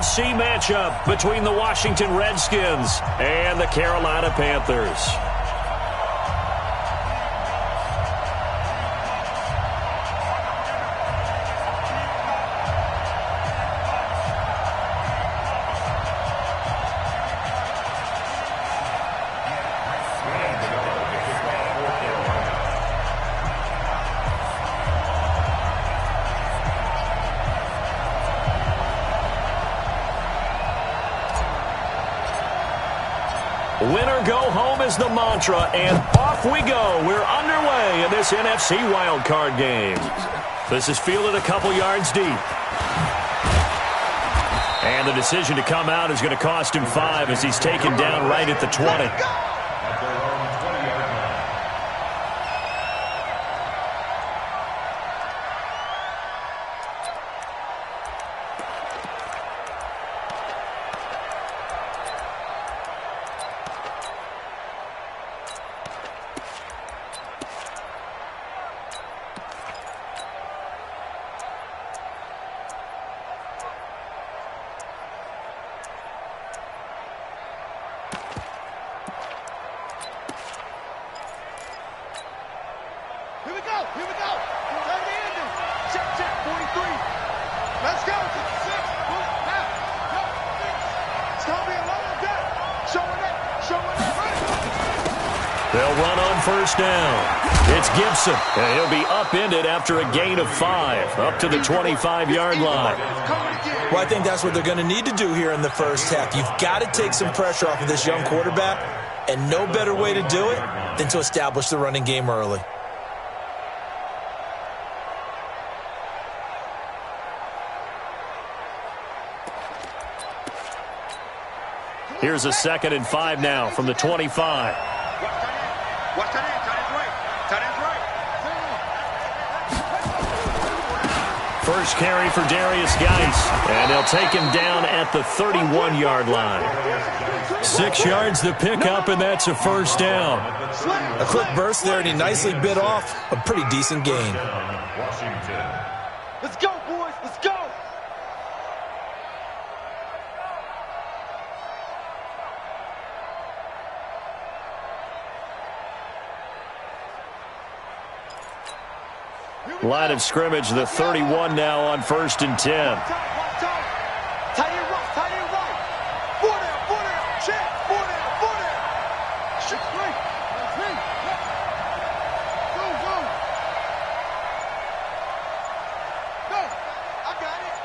NFC matchup between the Washington Redskins and the Carolina Panthers. Winner go home is the mantra, and off we go. We're underway in this NFC wildcard game. This is fielded a couple yards deep. And the decision to come out is going to cost him 5 as he's taken down right at the 20. Here we go. Turn the engine. Check, 43. Let's go. 6. It's going to be a long day. Showing it. They'll run on first down. It's Gibson, and he'll be upended after a gain of 5, up to the 25-yard line. Well, I think that's what they're going to need to do here in the first half. You've got to take some pressure off of this young quarterback, and no better way to do it than to establish the running game early. Here's a 2nd and 5 now from the 25. Watch that end. Tight end's right. First carry for Darius Geis, and they'll take him down at the 31-yard line. 6 yards the pickup, and that's a first down. A quick burst there, and he nicely bit off a pretty decent gain. Let's go, boys. Let's go. Line of scrimmage, the 31 now on 1st and 10. Tight end right. 4 down. Check. 4 down. Shit, right. Go. Go. I got it.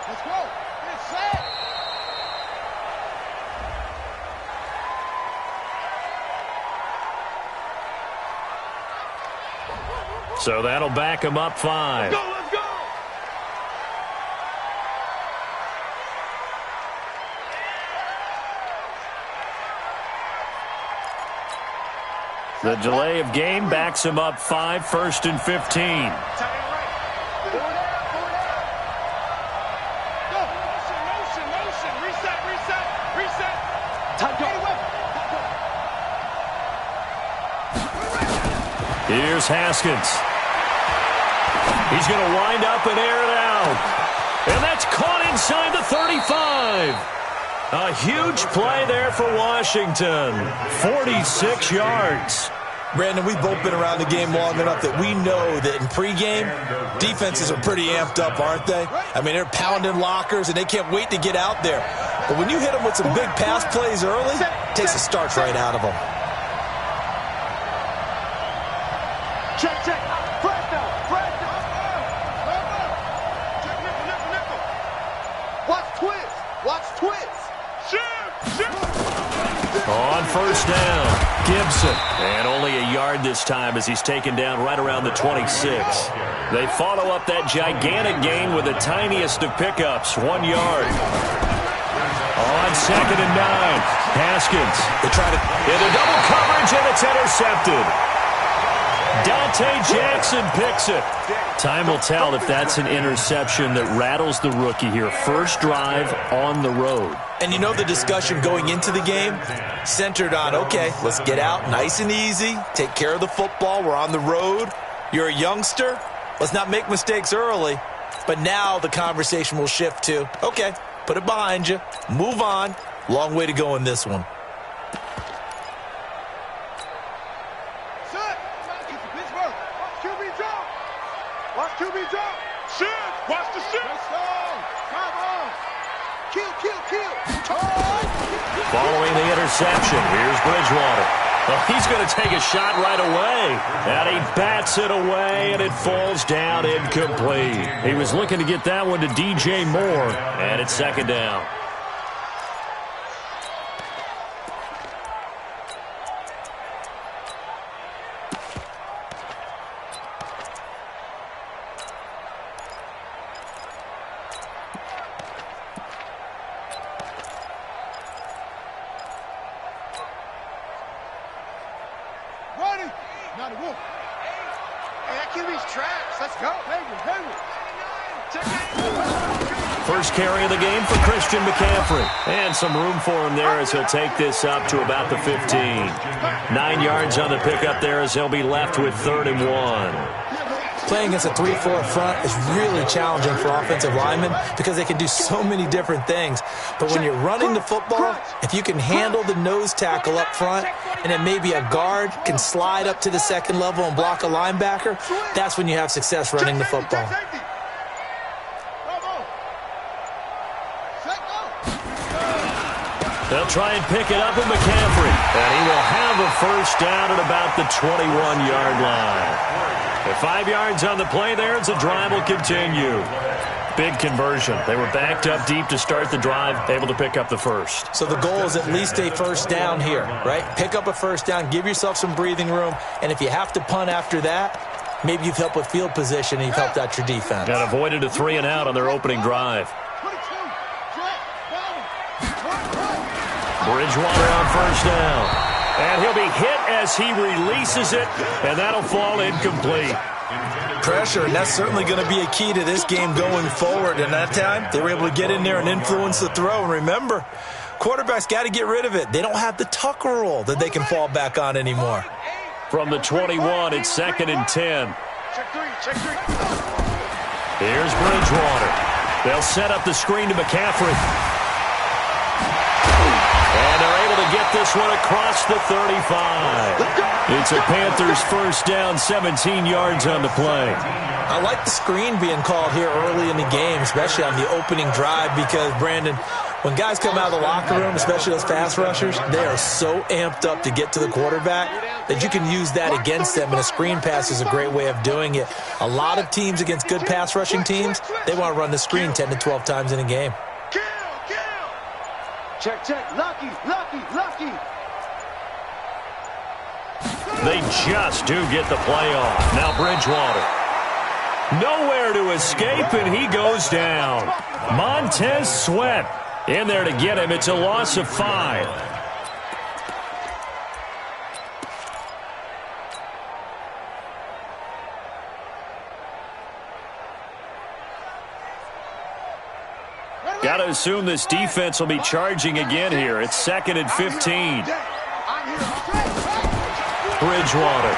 Let's go. Get set. So that'll back him up 5. Let's go. The delay of game backs him up 5, 1st and 15. Here's Haskins. He's going to wind up and air it out. And that's caught inside the 35. A huge play there for Washington. 46 yards. Brandon, we've both been around the game long enough that we know that in pregame, defenses are pretty amped up, aren't they? I mean, they're pounding lockers, and they can't wait to get out there. But when you hit them with some big pass plays early, it takes the starch right out of them. Check. Flag down. Nickel. Watch twist. Shoot. On first down, Gibson. And only a yard this time as he's taken down right around the 26. They follow up that gigantic gain with the tiniest of pickups, 1 yard. On 2nd and 9, Haskins. They try to into double coverage, and it's intercepted. Dante Jackson picks it. Time will tell if that's an interception that rattles the rookie here. First drive on the road. And you know the discussion going into the game centered on, okay, let's get out nice and easy, take care of the football, we're on the road. You're a youngster, let's not make mistakes early. But now the conversation will shift to, okay, put it behind you, move on. Long way to go in this one. Set. It's Pittsburgh. Watch QB drop. Watch QB drop. Shit. Watch the shit. Let's go. Come on. Kill, kill, kill. Following the interception, here's Bridgewater. Well, he's going to take a shot right away. And he bats it away, and it falls down incomplete. He was looking to get that one to DJ Moore, and it's second down. First carry of the game for Christian McCaffrey. And some room for him there as he'll take this up to about the 15. 9 yards on the pickup there as he'll be left with 3rd and 1. Playing against a 3-4 front is really challenging for offensive linemen because they can do so many different things. But when you're running the football, if you can handle the nose tackle up front and then maybe a guard can slide up to the second level and block a linebacker, that's when you have success running the football. They'll try and pick it up with McCaffrey. And he will have a first down at about the 21-yard line. With 5 yards on the play there, as the drive will continue. Big conversion. They were backed up deep to start the drive, able to pick up the first. So the goal is at least a first down here, right? Pick up a first down, give yourself some breathing room, and if you have to punt after that, maybe you've helped with field position and you've helped out your defense. And avoided a 3 and out on their opening drive. Bridgewater on first down. And he'll be hit as he releases it, and that'll fall incomplete. Pressure, and that's certainly going to be a key to this game going forward. And that time, they were able to get in there and influence the throw. And remember, quarterbacks got to get rid of it. They don't have the tuck roll that they can fall back on anymore. From the 21, it's 2nd and 10. Check three. Here's Bridgewater. They'll set up the screen to McCaffrey. And they're able to get this one across the 35. It's a Panthers first down, 17 yards on the play. I like the screen being called here early in the game, especially on the opening drive, because, Brandon, when guys come out of the locker room, especially those pass rushers, they are so amped up to get to the quarterback that you can use that against them, and a screen pass is a great way of doing it. A lot of teams against good pass rushing teams, they want to run the screen 10 to 12 times in a game. Check. Lucky. They just do get the play off. Now Bridgewater. Nowhere to escape, and he goes down. Montez Sweat in there to get him. It's a loss of 5. Got to assume this defense will be charging again here. It's 2nd and 15. Bridgewater.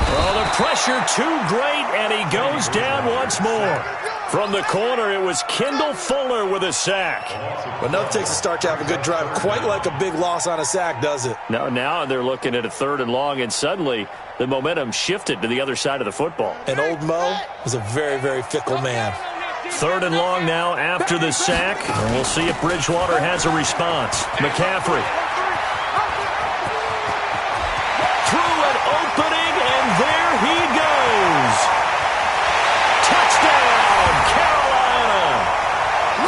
Oh, the pressure too great, and he goes down once more. From the corner, it was Kendall Fuller with a sack. But no, it takes a start to have a good drive. Quite like a big loss on a sack, does it? No, now they're looking at a 3rd and long, and suddenly the momentum shifted to the other side of the football. And old Mo was a very, very fickle man. 3rd and long now after the sack, and we'll see if Bridgewater has a response. McCaffrey. Through an opening, and there he goes. Touchdown, Carolina.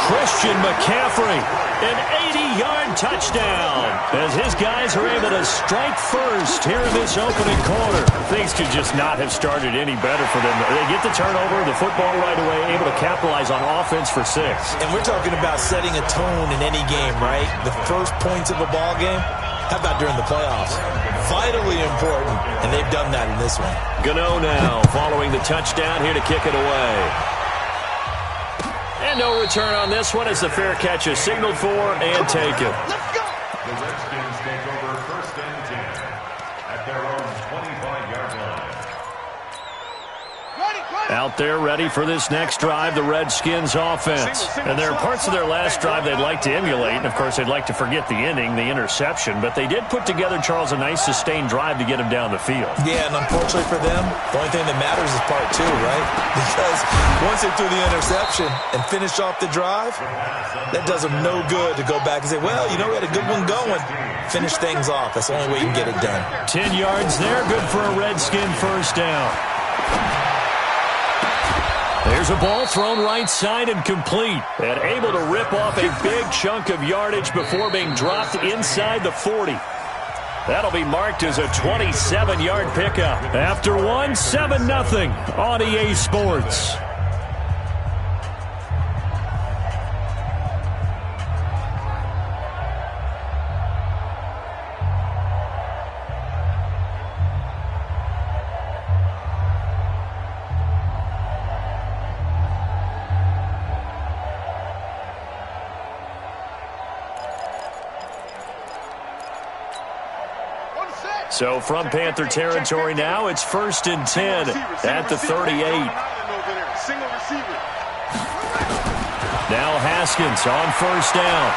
Christian McCaffrey, an 80-yard touchdown, as his guys are able to strike first here in this opening quarter. Things could just not have started any better for them. They get the turnover, the football right away, able to capitalize on offense for 6. And we're talking about setting a tone in any game, right? The first points of a ball game. How about during the playoffs? Vitally important, and they've done that in this one. Gano now following the touchdown here to kick it away. And no return on this one as the fair catch is signaled for and taken. The Redskins take over 1st and 10 at their own 25-yard line. Out there ready for this next drive, the Redskins offense. And there are parts of their last drive they'd like to emulate. And, of course, they'd like to forget the ending, the interception. But they did put together, Charles, a nice sustained drive to get him down the field. Yeah, and unfortunately for them, the only thing that matters is part two, right? Because once they threw the interception and finished off the drive, that does them no good to go back and say, well, you know, we had a good one going. Finish things off. That's the only way you can get it done. 10 yards there, good for a Redskin first down. There's a ball thrown right side and complete. And able to rip off a big chunk of yardage before being dropped inside the 40. That'll be marked as a 27-yard pickup. After one, 7-0 on EA Sports. So from Panther territory now, it's 1st and 10 at the 38. Now Haskins on first down.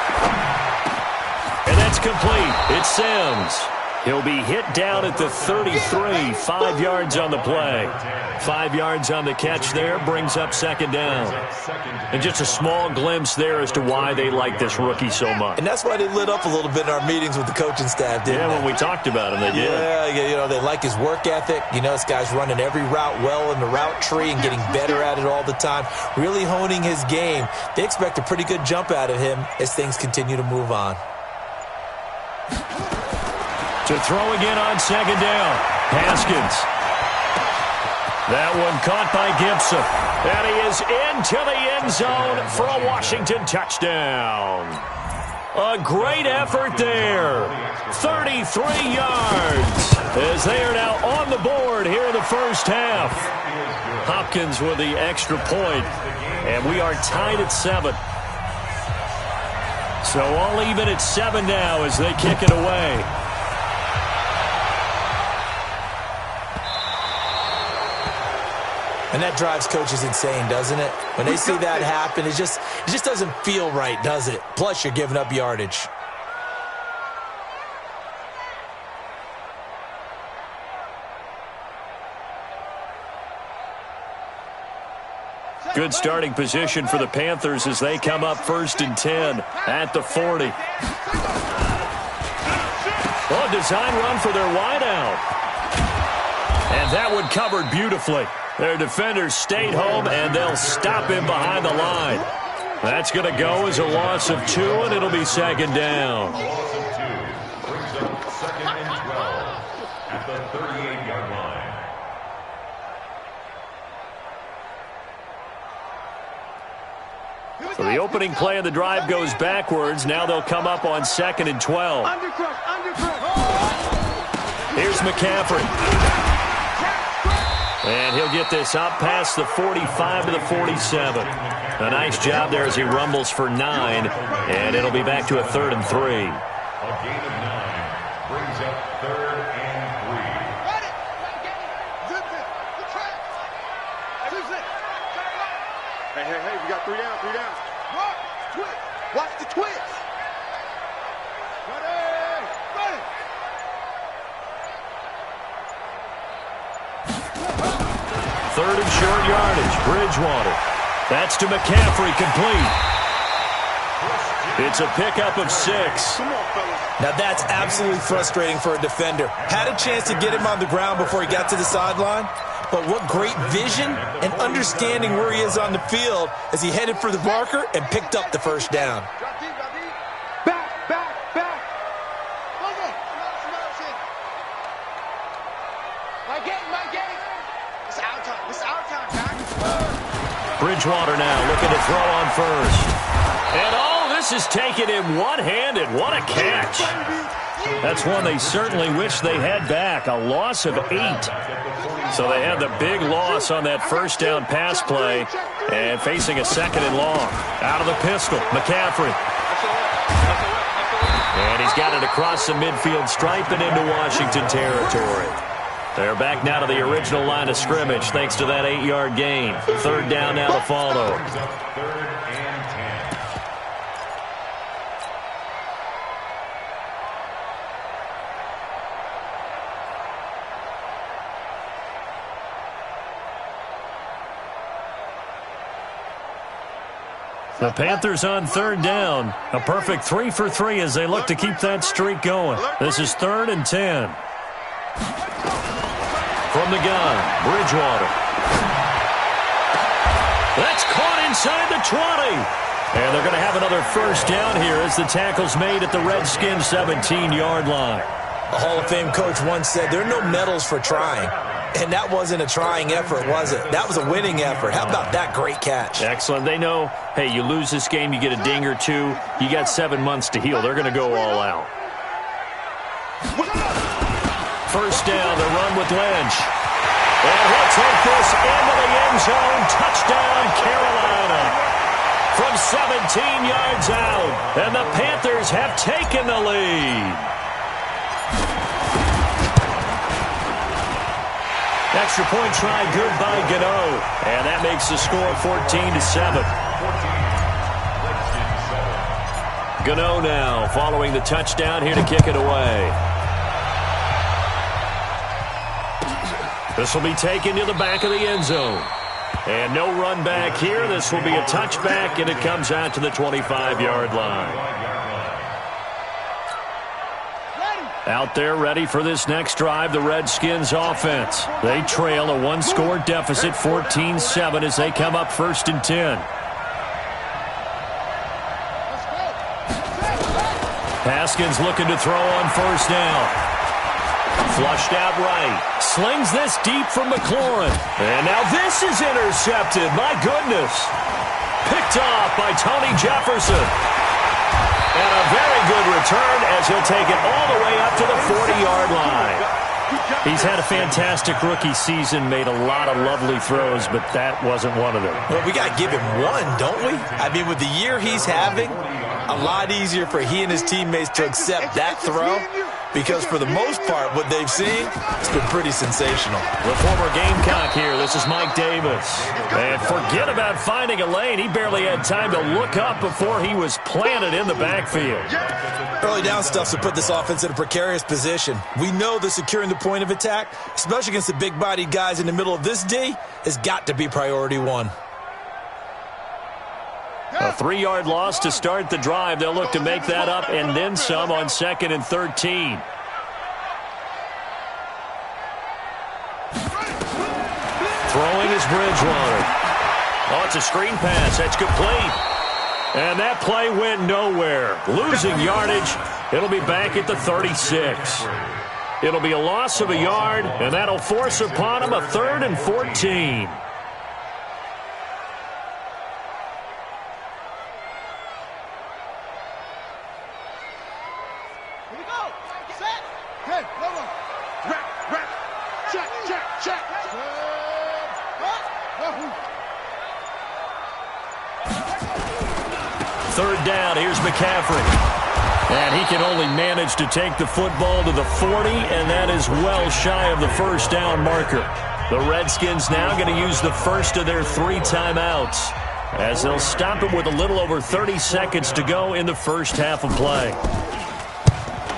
And that's complete. It's Sims. He'll be hit down at the 33, 5 yards on the play. 5 yards on the catch there, brings up second down. And just a small glimpse there as to why they like this rookie so much. And that's why they lit up a little bit in our meetings with the coaching staff, didn't they? When we talked about him, they did. Yeah, you know, they like his work ethic. You know, this guy's running every route well in the route tree and getting better at it all the time, really honing his game. They expect a pretty good jump out of him as things continue to move on. To throw again on second down. Haskins. That one caught by Gibson. And he is into the end zone for a Washington touchdown. A great effort there. 33 yards as they are now on the board here in the first half. Hopkins with the extra point. And we are tied at 7. So all even at 7 now as they kick it away. And that drives coaches insane, doesn't it? When they see that happen, it just doesn't feel right, does it? Plus, you're giving up yardage. Good starting position for the Panthers as they come up 1st and 10 at the 40. Oh, design run for their wideout. And that one covered beautifully. Their defenders stayed home, and they'll stop him behind the line. That's going to go as a loss of 2, and it'll be second down. A loss of 2 brings up 2nd and 12 at the 38-yard line. So the opening play of the drive goes backwards. Now they'll come up on 2nd and 12. Here's McCaffrey. And he'll get this up past the 45 to the 47. A nice job there as he rumbles for 9. And it'll be back to a 3rd and 3. A gain of 9 brings up 3rd and 3. Hey, we got 3 down. Watch the twist. Ready. 3rd and short yardage. Bridgewater. That's to McCaffrey, complete. It's a pickup of 6. Now, that's absolutely frustrating for a defender. Had a chance to get him on the ground before he got to the sideline, but what great vision and understanding where he is on the field as he headed for the marker and picked up the first down. Back. My game. It's our time, Doc. Bridgewater now looking to throw on first. And this is taken in one-handed. What a catch. That's one they certainly wish they had back. A loss of 8. So they had the big loss on that first down pass play and facing a 2nd and long. Out of the pistol, McCaffrey. And he's got it across the midfield stripe and into Washington territory. They're back now to the original line of scrimmage thanks to that 8-yard gain. Third down now to follow. The Panthers on third down. A perfect 3 for 3 as they look to keep that streak going. This is 3rd and 10. From the gun, Bridgewater. That's caught inside the 20. And they're going to have another first down here as the tackle's made at the Redskins 17-yard line. A Hall of Fame coach once said, there are no medals for trying. And that wasn't a trying effort, was it? That was a winning effort. How about that great catch? Excellent. They know, hey, you lose this game, you get a ding or two. You got 7 months to heal. They're going to go all out. First down, the run with Lynch. And he'll take this into the end zone. Touchdown, Carolina. From 17 yards out. And the Panthers have taken the lead. Extra point try good by Gano. And that makes the score 14-7. Gano now following the touchdown here to kick it away. This will be taken to the back of the end zone. And no run back here. This will be a touchback, and it comes out to the 25-yard line. Out there ready for this next drive, the Redskins offense. They trail a one-score deficit, 14-7, as they come up 1st and 10. Haskins looking to throw on first down. Flushed out right. Slings this deep from McLaurin. And now this is intercepted. My goodness. Picked off by Tony Jefferson. And a very good return as he'll take it all the way up to the 40-yard line. He's had a fantastic rookie season, made a lot of lovely throws, but that wasn't one of them. Well, we got to give him one, don't we? I mean, with the year he's having, a lot easier for he and his teammates to accept that throw, because for the most part, what they've seen, it's been pretty sensational. The former Gamecock here. This is Mike Davis. And forget about finding a lane. He barely had time to look up before he was planted in the backfield. Early down stuff to put this offense in a precarious position. We know that securing the point of attack, especially against the big-bodied guys in the middle of this D, has got to be priority one. A 3-yard loss to start the drive. They'll look to make that up and then some on 2nd and 13. Throwing is Bridgewater. Oh, it's a screen pass. That's complete. And that play went nowhere. Losing yardage. It'll be back at the 36. It'll be a loss of a yard, and that'll force upon him a 3rd and 14. Third down, here's McCaffrey. And he can only manage to take the football to the 40, and that is well shy of the first down marker. The Redskins now going to use the first of their 3 timeouts, as they'll stop it with a little over 30 seconds to go in the first half of play.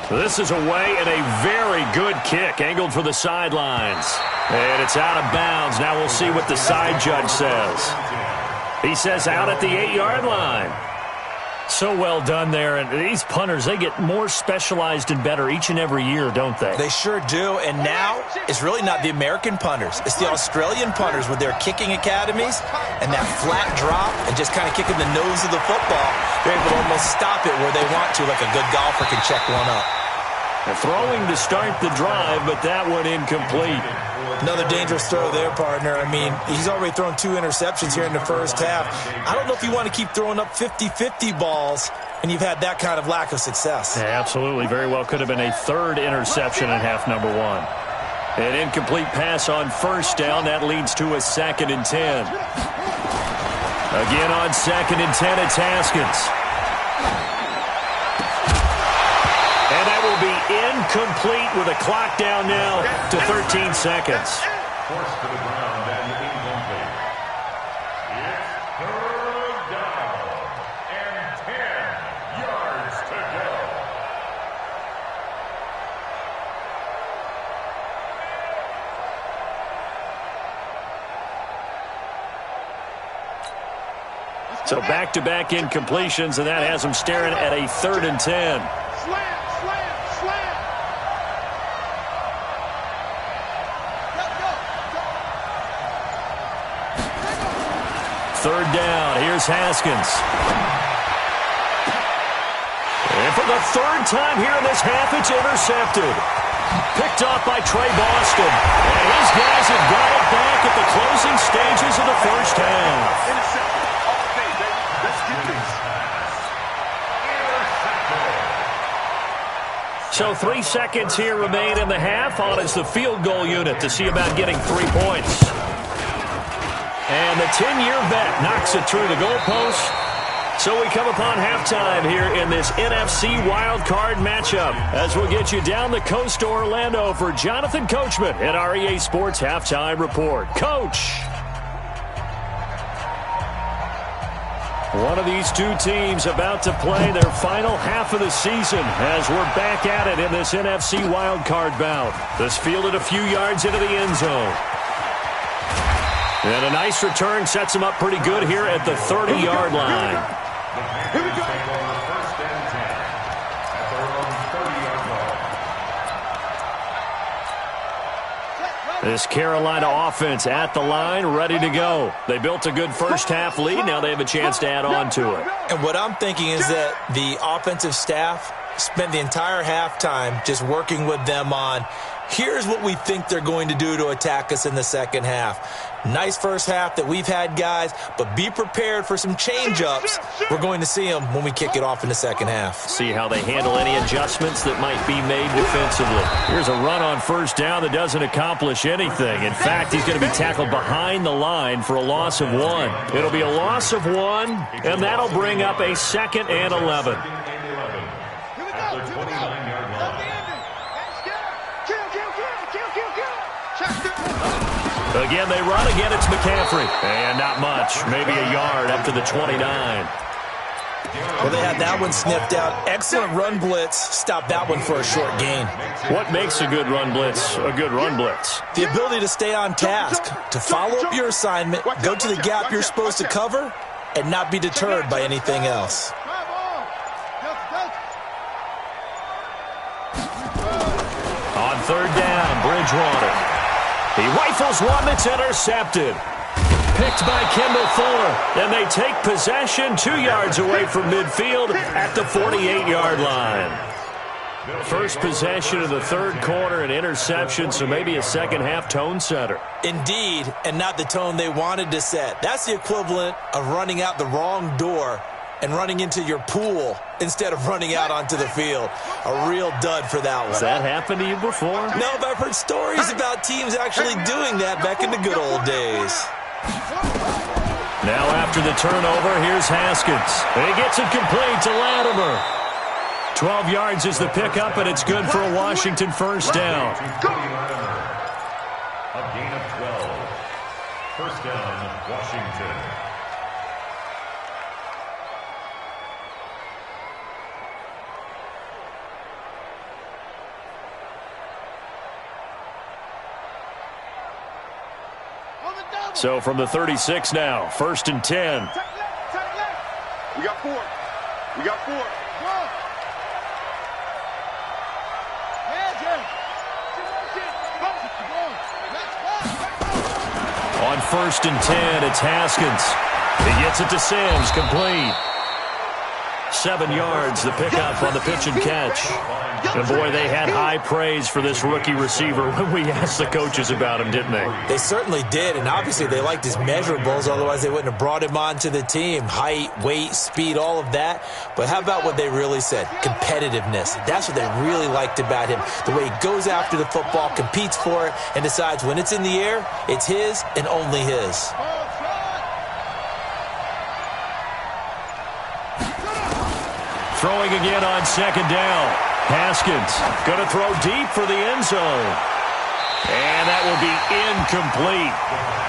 This is away and a very good kick, angled for the sidelines. And it's out of bounds. Now we'll see what the side judge says. He says out at the 8-yard line. So well done there. And these punters, they get more specialized and better each and every year, don't they? They sure do. And now it's really not the American punters. It's the Australian punters with their kicking academies and that flat drop and just kind of kicking the nose of the football. They're able to almost stop it where they want to, like a good golfer can check one up. They're throwing to start the drive, but that one incomplete. Another dangerous throw there, partner. I mean, he's already thrown 2 interceptions here in the first half. I don't know if you want to keep throwing up 50-50 balls, and you've had that kind of lack of success. Yeah, absolutely. Very well could have been a 3rd interception in half number 1. An incomplete pass on first down. That leads to a 2nd and 10. Again on 2nd and 10, it's Haskins. And that will be incomplete with a clock down now to 13 seconds. Forced to the ground and incomplete. It's third down and 10 yards to go. So back-to-back incompletions, and that has them staring at a 3rd and 10. Third down. Here's Haskins. And for the 3rd time here in this half, it's intercepted. Picked off by Trey Boston. And his guys have got it back at the closing stages of the first half. Intercepted. All day, baby. Let's get this. So 3 seconds here remain in the half. On is the field goal unit to see about getting 3 points. And the 10-year vet knocks it through the goalpost. So we come upon halftime here in this NFC WildCard matchup as we'll get you down the coast to Orlando for Jonathan Coachman at our EA Sports Halftime Report. Coach! One of these two teams about to play their final half of the season as we're back at it in this NFC wildcard bout. This fielded a few yards into the end zone. And a nice return sets him up pretty good here at the 30-yard line. Here we go. First and 10 at their own 30-yard line. This Carolina offense at the line, ready to go. They built a good first half lead. Now they have a chance to add on to it. And what I'm thinking is that the offensive staff spent the entire halftime just working with them on, here's what we think they're going to do to attack us in the second half. Nice first half that we've had, guys, but be prepared for some change-ups. We're going to see them when we kick it off in the second half. See how they handle any adjustments that might be made defensively. Here's a run on first down that doesn't accomplish anything. In fact, he's going to be tackled behind the line for a loss of 1. It'll be a loss of 1, and that'll bring up a 2nd and 11. At the 29-yard line. Again, they run. Again, it's McCaffrey. And not much. Maybe a yard up to the 29. Well, they had that one sniffed out. Excellent run blitz. Stop that one for a short gain. What makes a good run blitz a good run blitz? The ability to stay on task, to follow up your assignment, go to the gap you're supposed to cover, and not be deterred by anything else. On third down, Bridgewater. He rifles one that's intercepted. Picked by Kendall Fuller. And they take possession 2 yards away from midfield at the 48-yard line. First possession of the third quarter, an interception, so maybe a second half tone setter. Indeed, and not the tone they wanted to set. That's the equivalent of running out the wrong door and running into your pool instead of running out onto the field. A real dud for that one. Has that happened to you before? No, but I've heard stories about teams actually doing that back in the good old days. Now after the turnover, here's Haskins. And he gets it complete to Latimer. 12 yards is the pickup, and it's good for a Washington first down. A gain of 12. First down, Washington. So from the 36 now, 1st and 10. We got 4. We got 4. On 1st and 10, it's Haskins. He gets it to Sims, complete. 7 yards, the pickup on the pitch and catch. And boy, they had high praise for this rookie receiver when we asked the coaches about him, didn't they? They certainly did, and obviously they liked his measurables, otherwise they wouldn't have brought him onto the team. Height, weight, speed, all of that. But how about what they really said? Competitiveness. That's what they really liked about him. The way he goes after the football, competes for it, and decides when it's in the air, it's his and only his. Throwing again on second down. Haskins going to throw deep for the end zone. And that will be incomplete.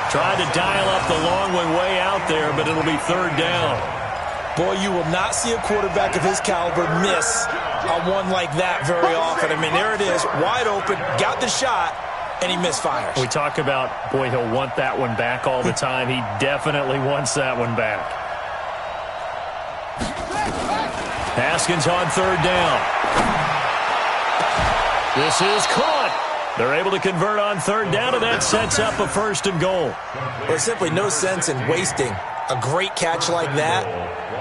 Tried to dial up the long way out there, but it'll be third down. Boy, you will not see a quarterback of his caliber miss on one like that very often. I mean, there it is, wide open, got the shot, and he misfires. We talk about, boy, he'll want that one back all the time. He definitely wants that one back. Haskins on third down. This is caught. They're able to convert on third down, and that sets up a first and goal. There's simply no sense in wasting a great catch like that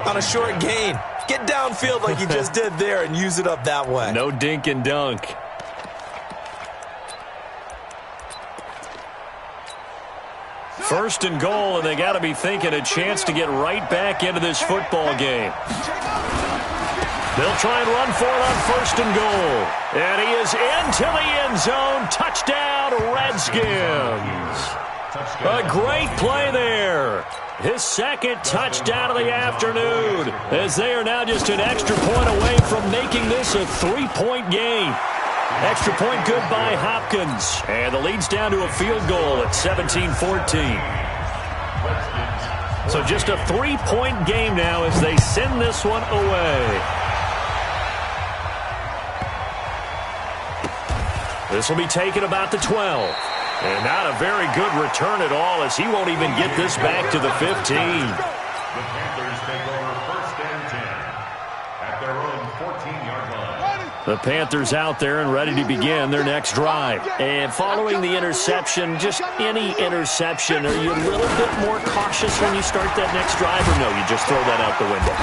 on a short gain. Get downfield like you just did there and use it up that way. No dink and dunk. First and goal, and they got to be thinking a chance to get right back into this football game. They'll try and run for it on first and goal. And he is into the end zone. Touchdown, Redskins. A great play there. His second touchdown of the afternoon, as they are now just an extra point away from making this a 3-point game. Extra point good by Hopkins. And the lead's down to a field goal at 17-14. So just a 3-point game now as they send this one away. This will be taken about the 12. And not a very good return at all, as he won't even get this back to the 15. The Panthers take over first and 10 at their own 14-yard line. The Panthers out there and ready to begin their next drive. And following the interception, just any interception, are you a little bit more cautious when you start that next drive, or no, you just throw that out the window?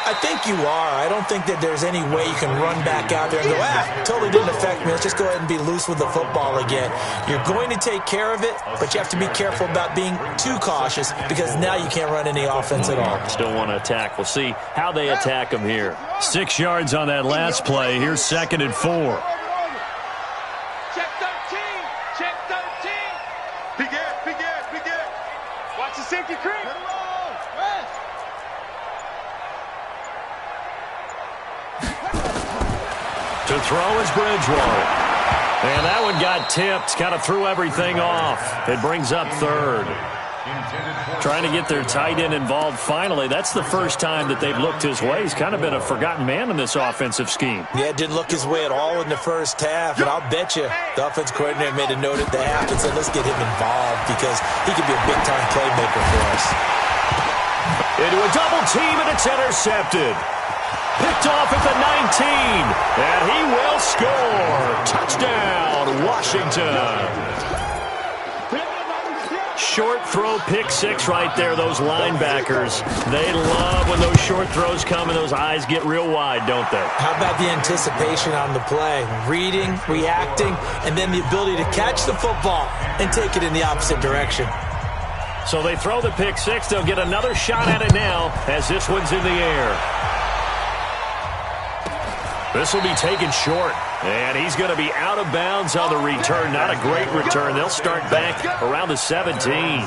I think you are. I don't think that there's any way you can run back out there and go, totally didn't affect me. Let's just go ahead and be loose with the football again. You're going to take care of it, but you have to be careful about being too cautious because now you can't run any offense at all. Still want to attack. We'll see how they attack them here. 6 yards on that last play. Here's second and 4. Check 13. Check 13. Big Ed, big Ed, big Ed. Watch the safety creep. To throw is Bridgewater. And that one got tipped. Kind of threw everything off. It brings up third. Trying to get their tight end involved finally. That's the first time that they've looked his way. He's kind of been a forgotten man in this offensive scheme. Yeah, it didn't look his way at all in the first half. And I'll bet you the offense coordinator made a note at the half and said, let's get him involved because he could be a big-time playmaker for us. Into a double team, and it's intercepted. Picked off at the 19, and he will score. Touchdown, Washington. Short throw, pick six right there, those linebackers. They love when those short throws come and those eyes get real wide, don't they? How about the anticipation on the play? Reading, reacting, and then the ability to catch the football and take it in the opposite direction. So they throw the pick six. They'll get another shot at it now as this one's in the air. This will be taken short, and he's going to be out of bounds on the return. Not a great return. They'll start back around the 17.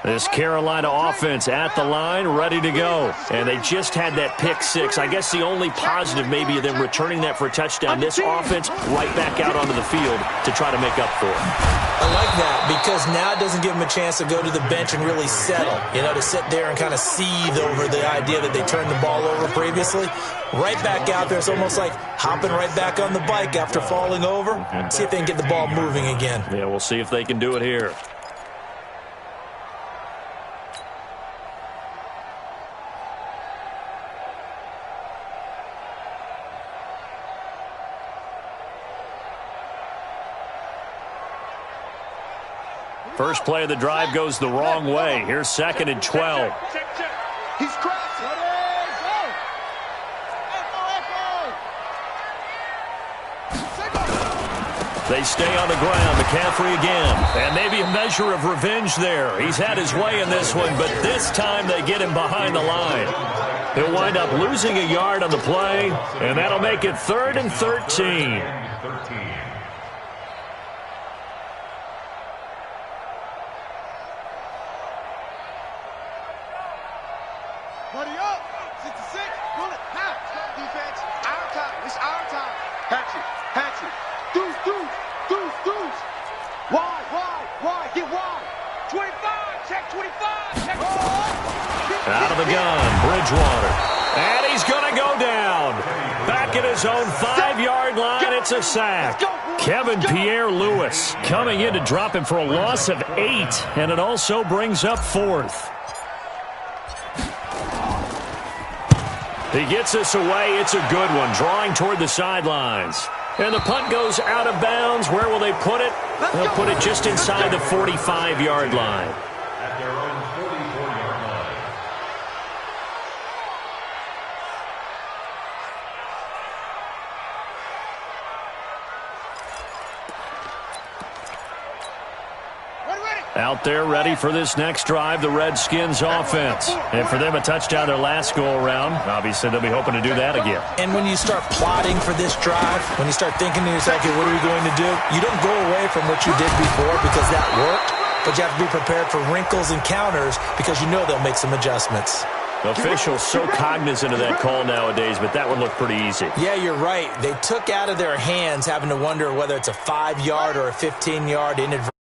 This Carolina offense at the line, ready to go. And they just had that pick six. I guess the only positive maybe of them returning that for a touchdown. This offense right back out onto the field to try to make up for it. I like that because now it doesn't give them a chance to go to the bench and really settle. You know, to sit there and kind of seethe over the idea that they turned the ball over previously. Right back out there. It's almost like hopping right back on the bike after falling over. See if they can get the ball moving again. Yeah, we'll see if they can do it here. First play of the drive goes the wrong way. Here's 2nd and 12. He's crossing. They stay on the ground. McCaffrey again. And maybe a measure of revenge there. He's had his way in this one, but this time they get him behind the line. He'll wind up losing a yard on the play, and that'll make it 3rd and 13. Buddy up. 66. Pull it. Now. Defense. Our time. It's our time. Hatch it. Hatch it. Deuce, deuce. Deuce, deuce. Wide, wide, wide. Get wide. 25. Check 25. Check. Out of the gun. Bridgewater. And he's going to go down. Back at his own 5-yard line. It's a sack. Kevin Pierre-Louis coming in to drop him for a loss of 8. And it also brings up 4th. He gets this away. It's a good one. Drawing toward the sidelines. And the punt goes out of bounds. Where will they put it? They'll put it just inside the 45-yard line. At their own 44-yard line. Out there ready for this next drive, the Redskins offense. And for them, a touchdown their last go-around. Obviously, they'll be hoping to do that again. And when you start plotting for this drive, when you start thinking to yourself, okay, what are we going to do? You don't go away from what you did before because that worked, but you have to be prepared for wrinkles and counters because you know they'll make some adjustments. Officials so cognizant of that call nowadays, but that would look pretty easy. Yeah, you're right. They took out of their hands having to wonder whether it's a 5-yard or a 15-yard inadvertent.